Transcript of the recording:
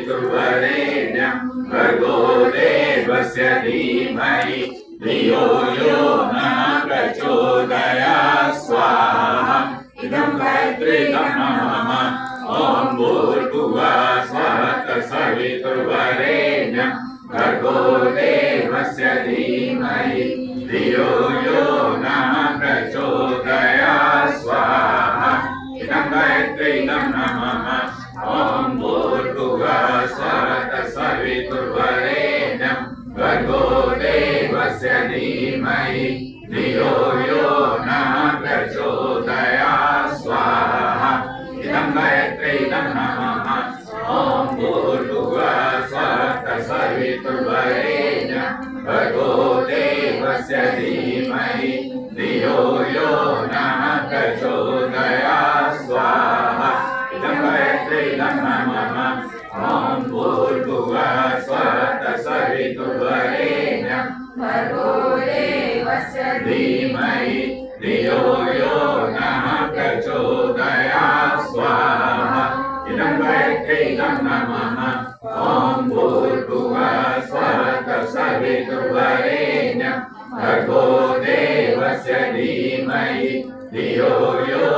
सवितुर्वरेण्यं भर्गो देवस्य धीमहि धियो यो नः प्रचोदयात् स्वाहा इदं पैतृकं मम ॐ भूर्भुवः स्वः तत्सवितुर्वरेण्यं भर्गो देवस्य धीमहि धियो यो नः प्रचोदयात् स्वाहा इदं पैतृकं मम ॐ भूर्भुवः स्वः तत्सवितुर्वरेण्यं भर्गो देवस्य धीमहि धियो यो नः प्रचोदयात् स्वाहा इदं पैतृकं मम ॐ भूर्भुवः स्वः तत्सवितुर्वरेण्यं भर्गो देवस्य धीमहि धियो यो नः प्रचोदयात् स्वाहा इदं पैतृकं मम ॐ भूर्भुवः स्वः तत्सवितुर्वरेण्यं भर्गो देवस्य धीमहि धियो यो नः प्रचोदयात् स्वाहा इदं पैतृकं मम ॐ भूर्भुवः स्वः तत्सवितुर्वरेण्यं भर्गो देवस्य धीमहि धियो यो